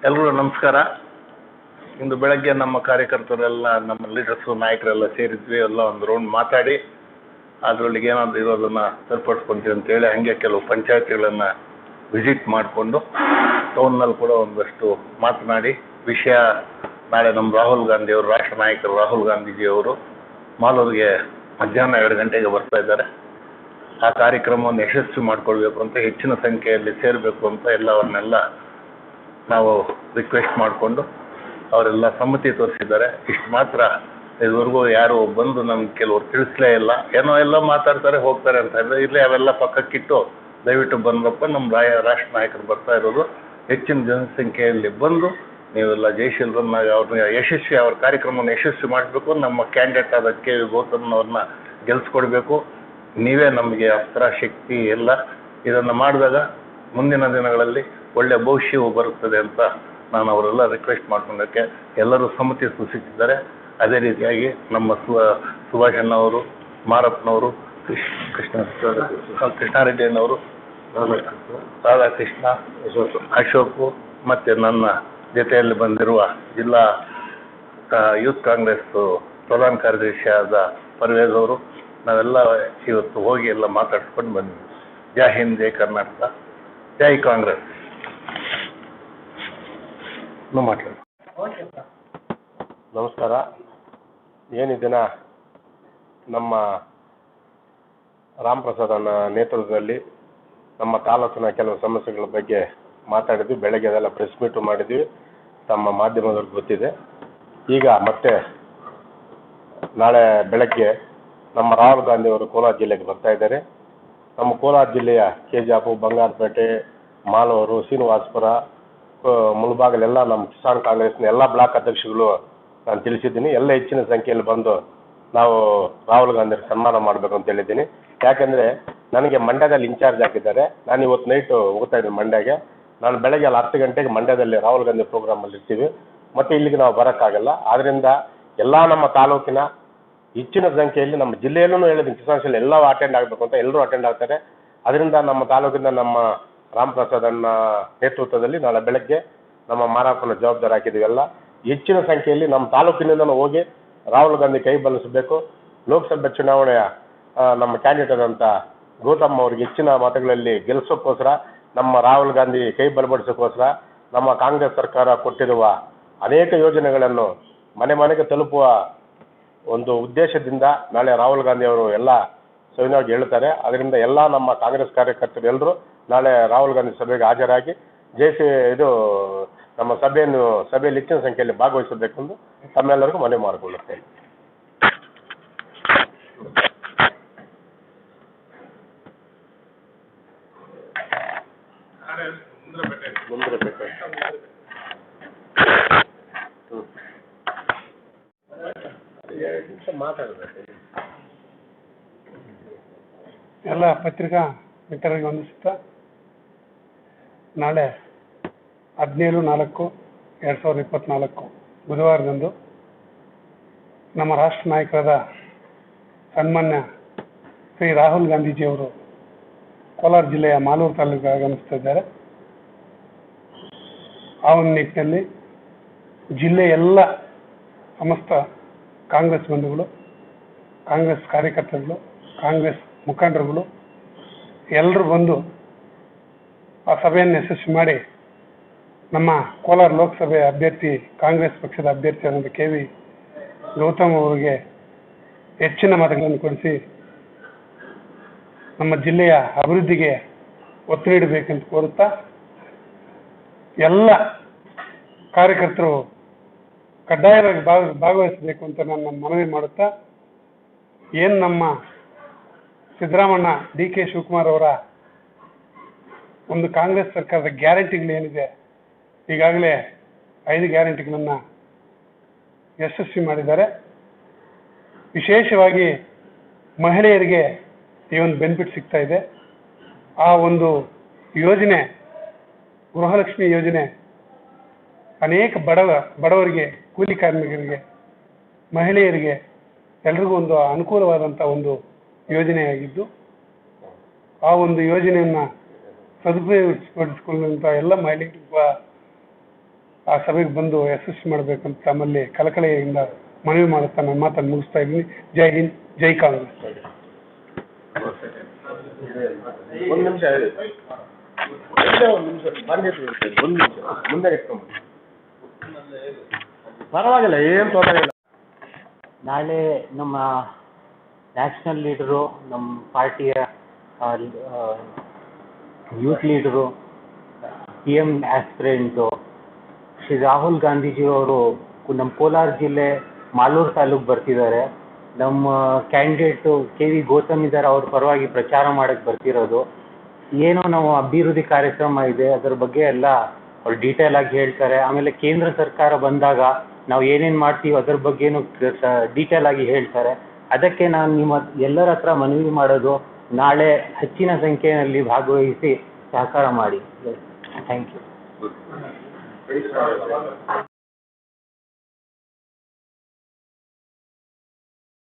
ಎಲ್ರಿಗೂ ನಮಸ್ಕಾರ. ಇಂದು ಬೆಳಗ್ಗೆ ನಮ್ಮ ಕಾರ್ಯಕರ್ತರೆಲ್ಲ, ನಮ್ಮ ಲೀಡರ್ಸು, ನಾಯಕರೆಲ್ಲ ಸೇರಿದ್ವಿ. ಎಲ್ಲ ಒಂದು ರೌಂಡ್ ಮಾತಾಡಿ ಅದರೊಳಗೆ ಏನಾದರೂ ಇರೋದನ್ನು ಸರಿಪಡಿಸ್ಕೊಂತೀವಿ ಅಂತೇಳಿ ಹಂಗೆ ಕೆಲವು ಪಂಚಾಯತಿಗಳನ್ನು ವಿಸಿಟ್ ಮಾಡಿಕೊಂಡು ಟೌನ್ನಲ್ಲಿ ಕೂಡ ಒಂದಷ್ಟು ಮಾತನಾಡಿ ವಿಷಯ. ನಾಳೆ ನಮ್ಮ ರಾಹುಲ್ ಗಾಂಧಿಯವರು, ರಾಷ್ಟ್ರ ನಾಯಕರು ರಾಹುಲ್ ಗಾಂಧೀಜಿಯವರು ಮಾಲೂರಿಗೆ ಮಧ್ಯಾಹ್ನ 2 ಗಂಟೆಗೆ ಬರ್ತಾ ಇದ್ದಾರೆ. ಆ ಕಾರ್ಯಕ್ರಮವನ್ನು ಯಶಸ್ವಿ ಮಾಡಿಕೊಳ್ಬೇಕು ಅಂತ, ಹೆಚ್ಚಿನ ಸಂಖ್ಯೆಯಲ್ಲಿ ಸೇರಬೇಕು ಅಂತ ಎಲ್ಲವನ್ನೆಲ್ಲ ನಾವು ರಿಕ್ವೆಸ್ಟ್ ಮಾಡಿಕೊಂಡು ಅವರೆಲ್ಲ ಸಮ್ಮತಿ ತೋರಿಸಿದ್ದಾರೆ. ಇಷ್ಟು ಮಾತ್ರ. ಇದುವರೆಗೂ ಯಾರು ಬಂದು ನಮ್ಗೆ ಕೆಲವರು ತಿಳಿಸ್ಲೇ ಇಲ್ಲ. ಏನೋ ಎಲ್ಲ ಮಾತಾಡ್ತಾರೆ ಹೋಗ್ತಾರೆ ಅಂತ ಇದ್ದರೆ, ಇಲ್ಲೇ ಅವೆಲ್ಲ ಪಕ್ಕಕ್ಕಿಟ್ಟು ದಯವಿಟ್ಟು ಬಂದಪ್ಪ, ನಮ್ಮ ರಾಷ್ಟ್ರ ನಾಯಕರು ಬರ್ತಾ ಇರೋದು, ಹೆಚ್ಚಿನ ಜನಸಂಖ್ಯೆಯಲ್ಲಿ ಬಂದು ನೀವೆಲ್ಲ ಜಯಶೀಲರನ್ನಾಗಿ ಅವ್ರನ್ನ ಅವ್ರ ಕಾರ್ಯಕ್ರಮವನ್ನು ಯಶಸ್ವಿ ಮಾಡಬೇಕು. ನಮ್ಮ ಕ್ಯಾಂಡಿಡೇಟ್ ಆದ KV ಗೌತಮ್ನವ್ರನ್ನ ಗೆಲ್ಲಿಸ್ಕೊಡ್ಬೇಕು. ನೀವೇ ನಮಗೆ ಅಸ್ತ್ರ ಶಕ್ತಿ ಎಲ್ಲ. ಇದನ್ನು ಮಾಡಿದಾಗ ಮುಂದಿನ ದಿನಗಳಲ್ಲಿ ಒಳ್ಳೆಯ ಭವಿಷ್ಯವು ಬರುತ್ತದೆ ಅಂತ ನಾನು ಅವರೆಲ್ಲ ರಿಕ್ವೆಸ್ಟ್ ಮಾಡ್ಕೊಂಡಕ್ಕೆ ಎಲ್ಲರೂ ಸಮ್ಮತಿ ಸೂಚಿಸಿದ್ದಾರೆ. ಅದೇ ರೀತಿಯಾಗಿ ನಮ್ಮ ಸುಭಾಷಣ್ಣವರು, ಮಾರಪ್ಪನವರು, ಕೃಷ್ಣಾರೆಡ್ಡಿಯನ್ನವರು, ರಾಧಾಕೃಷ್ಣ, ಅಶೋಕು ಮತ್ತು ನನ್ನ ಜೊತೆಯಲ್ಲಿ ಬಂದಿರುವ ಜಿಲ್ಲಾ ಯೂತ್ ಕಾಂಗ್ರೆಸ್ ಪ್ರಧಾನ ಕಾರ್ಯದರ್ಶಿಯಾದ ಪರ್ವೇಜ್ ಅವರು, ನಾವೆಲ್ಲ ಇವತ್ತು ಹೋಗಿ ಎಲ್ಲ ಮಾತಾಡ್ಸ್ಕೊಂಡು ಬಂದ್ವಿ. ಜೈ ಹಿಂದ್, ಜೈ ಕರ್ನಾಟಕ, ಜೈ ಕಾಂಗ್ರೆಸ್. ಮಾತಾಡಿ. ನಮಸ್ಕಾರ. ಏನಿದಿನ ನಮ್ಮ ರಾಮ್ ಪ್ರಸಾದ್ ಅಣ್ಣ ನೇತೃತ್ವದಲ್ಲಿ ನಮ್ಮ ತಾಲೂಕಿನ ಕೆಲವು ಸಮಸ್ಯೆಗಳ ಬಗ್ಗೆ ಮಾತಾಡಿದ್ವಿ. ಬೆಳಗ್ಗೆ ಅದೆಲ್ಲ ಪ್ರೆಸ್ ಮೀಟು ಮಾಡಿದ್ವಿ, ತಮ್ಮ ಮಾಧ್ಯಮದವ್ರಿಗೆ ಗೊತ್ತಿದೆ. ಈಗ ಮತ್ತೆ ನಾಳೆ ಬೆಳಗ್ಗೆ ನಮ್ಮ ರಾಹುಲ್ ಗಾಂಧಿ ಅವರು ಕೋಲಾರ ಜಿಲ್ಲೆಗೆ ಬರ್ತಾ ಇದ್ದಾರೆ. ನಮ್ಮ ಕೋಲಾರ ಜಿಲ್ಲೆಯ ಕೆಜಾಪು, ಬಂಗಾರಪೇಟೆ, ಮಾಲೂರು, ಶ್ರೀನಿವಾಸಪುರ, ಮುಳಬಾಗಲೆಲ್ಲ ನಮ್ಮ ಕಿಸಾನ್ ಕಾಂಗ್ರೆಸ್ನ ಎಲ್ಲ ಬ್ಲಾಕ್ ಅಧ್ಯಕ್ಷಗಳು ನಾನು ತಿಳಿಸಿದ್ದೀನಿ. ಎಲ್ಲ ಹೆಚ್ಚಿನ ಸಂಖ್ಯೆಯಲ್ಲಿ ಬಂದು ನಾವು ರಾಹುಲ್ ಗಾಂಧಿ ಸನ್ಮಾನ ಮಾಡಬೇಕು ಅಂತ ಹೇಳಿದ್ದೀನಿ. ಯಾಕೆಂದರೆ ನನಗೆ ಮಂಡ್ಯದಲ್ಲಿ ಇನ್ಚಾರ್ಜ್ ಹಾಕಿದ್ದಾರೆ. ನಾನು ಇವತ್ತು ನೈಟು ಹೋಗ್ತಾ ಇದ್ದೀನಿ ಮಂಡ್ಯಗೆ. ನಾನು ಬೆಳಗ್ಗೆ 10 ಗಂಟೆಗೆ ಮಂಡ್ಯದಲ್ಲಿ ರಾಹುಲ್ ಗಾಂಧಿ ಪ್ರೋಗ್ರಾಮಲ್ಲಿ ಇರ್ತೀವಿ. ಮತ್ತು ಇಲ್ಲಿಗೆ ನಾವು ಬರೋಕ್ಕಾಗಲ್ಲ. ಆದ್ದರಿಂದ ಎಲ್ಲ ನಮ್ಮ ತಾಲೂಕಿನ ಹೆಚ್ಚಿನ ಸಂಖ್ಯೆಯಲ್ಲಿ, ನಮ್ಮ ಜಿಲ್ಲೆಯಲ್ಲೂ ಹೇಳಿದ್ದೀನಿ, ಕಿಸಾನ್ ಶಾಲೆ ಎಲ್ಲ ಅಟೆಂಡ್ ಆಗಬೇಕು ಅಂತ. ಎಲ್ಲರೂ ಅಟೆಂಡ್ ಆಗ್ತಾರೆ. ಅದರಿಂದ ನಮ್ಮ ತಾಲೂಕಿನ ನಮ್ಮ ರಾಮ್ ಪ್ರಸಾದನ್ನ ನೇತೃತ್ವದಲ್ಲಿ ನಾಳೆ ಬೆಳಗ್ಗೆ ನಮ್ಮ ಮಾರಪ್ಪನ ಜವಾಬ್ದಾರಿ ಹಾಕಿದ್ದೀವಿ. ಎಲ್ಲ ಹೆಚ್ಚಿನ ಸಂಖ್ಯೆಯಲ್ಲಿ ನಮ್ಮ ತಾಲೂಕಿನಿಂದ ಹೋಗಿ ರಾಹುಲ್ ಗಾಂಧಿ ಕೈ ಬಲಿಸಬೇಕು. ಲೋಕಸಭೆ ಚುನಾವಣೆಯ ನಮ್ಮ ಕ್ಯಾಂಡಿಡೇಟ್ ಅಂತ ಗೌತಮ್ ಅವ್ರಿಗೆ ಹೆಚ್ಚಿನ ಮತಗಳಲ್ಲಿ ಗೆಲ್ಲಿಸೋಕ್ಕೋಸ್ಕರ, ನಮ್ಮ ರಾಹುಲ್ ಗಾಂಧಿ ಕೈ ಬಲಪಡಿಸೋಕ್ಕೋಸ್ಕರ ನಮ್ಮ ಕಾಂಗ್ರೆಸ್ ಸರ್ಕಾರ ಕೊಟ್ಟಿರುವ ಅನೇಕ ಯೋಜನೆಗಳನ್ನು ಮನೆ ಮನೆಗೆ ತಲುಪುವ ಒಂದು ಉದ್ದೇಶದಿಂದ ನಾಳೆ ರಾಹುಲ್ ಗಾಂಧಿ ಅವರು ಎಲ್ಲ ಸವಿನಯವಾಗಿ ಹೇಳ್ತಾರೆ. ಅದರಿಂದ ಎಲ್ಲ ನಮ್ಮ ಕಾಂಗ್ರೆಸ್ ಕಾರ್ಯಕರ್ತರು ಎಲ್ಲರೂ ನಾಳೆ ರಾಹುಲ್ ಗಾಂಧಿ ಸಭೆಗೆ ಹಾಜರಾಗಿ ನಮ್ಮ ಸಭೆಯಲ್ಲಿ ಹೆಚ್ಚಿನ ಸಂಖ್ಯೆಯಲ್ಲಿ ಭಾಗವಹಿಸಬೇಕು ಎಂದು ತಮ್ಮೆಲ್ಲರಿಗೂ ಮನವಿ ಮಾಡಿಕೊಳ್ಳುತ್ತೇನೆ. ಎಲ್ಲ ಪತ್ರಿಕಾ ಮಿತ್ರರಿಗೆ ವಂದಿಸುತ್ತಾ, ನಾಳೆ 17/4/2024 ಬುಧವಾರದಂದು ನಮ್ಮ ರಾಷ್ಟ್ರ ನಾಯಕರಾದ ಸನ್ಮಾನ್ಯ ಶ್ರೀ ರಾಹುಲ್ ಗಾಂಧೀಜಿಯವರು ಕೋಲಾರ ಜಿಲ್ಲೆಯ ಮಾಲೂರು ತಾಲೂಕಿಗೆ ಆಗಮಿಸ್ತಾ ಇದ್ದಾರೆ. ಆ ಒಂದು ನಿಟ್ಟಿನಲ್ಲಿ ಜಿಲ್ಲೆಯ ಎಲ್ಲ ಸಮಸ್ತ ಕಾಂಗ್ರೆಸ್ ಬಂಧುಗಳು, ಕಾಂಗ್ರೆಸ್ ಕಾರ್ಯಕರ್ತರುಗಳು, ಕಾಂಗ್ರೆಸ್ ಮುಖಂಡರುಗಳು ಎಲ್ಲರೂ ಬಂದು ಆ ಸಭೆಯನ್ನು ಯಶಸ್ವಿ ಮಾಡಿ ನಮ್ಮ ಕೋಲಾರ ಲೋಕಸಭೆ ಅಭ್ಯರ್ಥಿ, ಕಾಂಗ್ರೆಸ್ ಪಕ್ಷದ ಅಭ್ಯರ್ಥಿಯಾದಂಥ KV ಗೌತಮ್ ಅವರಿಗೆ ಹೆಚ್ಚಿನ ಮತಗಳನ್ನು ಕೊಡಿಸಿ ನಮ್ಮ ಜಿಲ್ಲೆಯ ಅಭಿವೃದ್ಧಿಗೆ ಒತ್ತು ನೀಡಬೇಕೆಂದು ಕೋರುತ್ತಾ, ಎಲ್ಲ ಕಾರ್ಯಕರ್ತರು ಕಡ್ಡಾಯವಾಗಿ ಭಾಗವಹಿಸಬೇಕು ಅಂತ ನಾನು ಮನವಿ ಮಾಡುತ್ತಾ, ಏನು ನಮ್ಮ ಸಿದ್ದರಾಮಣ್ಣ DK ಶಿವಕುಮಾರ್ ಅವರ ಒಂದು ಕಾಂಗ್ರೆಸ್ ಸರ್ಕಾರದ ಗ್ಯಾರಂಟಿಗಳೇನಿದೆ, ಈಗಾಗಲೇ 5 ಗ್ಯಾರಂಟಿಗಳನ್ನು ಯಶಸ್ವಿ ಮಾಡಿದ್ದಾರೆ. ವಿಶೇಷವಾಗಿ ಮಹಿಳೆಯರಿಗೆ ಈ ಒಂದು ಬೆನಿಫಿಟ್ ಸಿಗ್ತಾ ಇದೆ. ಆ ಒಂದು ಯೋಜನೆ, ಗೃಹಲಕ್ಷ್ಮಿ ಯೋಜನೆ, ಅನೇಕ ಬಡವರಿಗೆ, ಕೂಲಿ ಕಾರ್ಮಿಕರಿಗೆ, ಮಹಿಳೆಯರಿಗೆ ಎಲ್ರಿಗೂ ಒಂದು ಅನುಕೂಲವಾದಂಥ ಒಂದು ಯೋಜನೆಯಾಗಿದ್ದು, ಆ ಒಂದು ಯೋಜನೆಯನ್ನು ಸದುಪಯೋಗಪಡಿಸಿಕೊಳ್ಳುವಂಥ ಎಲ್ಲ ಮಹಿಳೆಯರಿಗೂ ಆ ಸಭೆಗೆ ಬಂದು ಯಶಸ್ವಿ ಮಾಡಬೇಕಂತ ತಮ್ಮಲ್ಲಿ ಕಳಕಳಿಯಿಂದ ಮನವಿ ಮಾಡುತ್ತಾ ನನ್ನ ಮಾತನ್ನು ಮುಗಿಸ್ತಾ ಇದ್ದೀನಿ. ಜೈ ಹಿಂದ್, ಜೈ ಕಾಂಗ್ರೆಸ್. ಒಂದು ನಿಮಿಷ ಹೇಳಿ, ಒಂದು ನಿಮಿಷ ಮುಂದೆ ಇಟ್ಕೊಂಡು ಪರವಾಗಿಲ್ಲ, ಏನು ತೊಂದರೆ ಇಲ್ಲ. ನಾಳೆ ನಮ್ಮ ನ್ಯಾಷನಲ್ ಲೀಡರು, ನಮ್ಮ ಪಾರ್ಟಿಯ youth leader, PM aspirant Shri Rahul ಗಾಂಧೀಜಿಯವರು ನಮ್ಮ ಕೋಲಾರ ಜಿಲ್ಲೆ ಮಾಲೂರು ತಾಲೂಕು ಬರ್ತಿದ್ದಾರೆ. ನಮ್ಮ ಕ್ಯಾಂಡಿಡೇಟು KV ಗೌತಮ್ ಇದ್ದಾರೆ, ಅವ್ರ ಪರವಾಗಿ ಪ್ರಚಾರ ಮಾಡೋಕ್ಕೆ ಬರ್ತಿರೋದು. ಏನೋ ನಾವು ಅಭಿವೃದ್ಧಿ ಕಾರ್ಯಕ್ರಮ ಇದೆ ಅದರ ಬಗ್ಗೆ ಎಲ್ಲ ಅವ್ರು ಡೀಟೇಲ್ ಆಗಿ ಹೇಳ್ತಾರೆ. ಆಮೇಲೆ ಕೇಂದ್ರ ಸರ್ಕಾರ ಬಂದಾಗ ನಾವು ಏನೇನು ಮಾಡ್ತೀವಿ ಅದ್ರ ಬಗ್ಗೆನೂ ಡೀಟೇಲ್ ಆಗಿ ಹೇಳ್ತಾರೆ. ಅದಕ್ಕೆ ನಾನು ನಿಮ್ಮ ಎಲ್ಲರ ಹತ್ರ ಮನವಿ ಮಾಡೋದು, ನಾಳೆ ಹೆಚ್ಚಿನ ಸಂಖ್ಯೆಯಲ್ಲಿ ಭಾಗವಹಿಸಿ ಸಹಕಾರ ಮಾಡಿ. Thank you.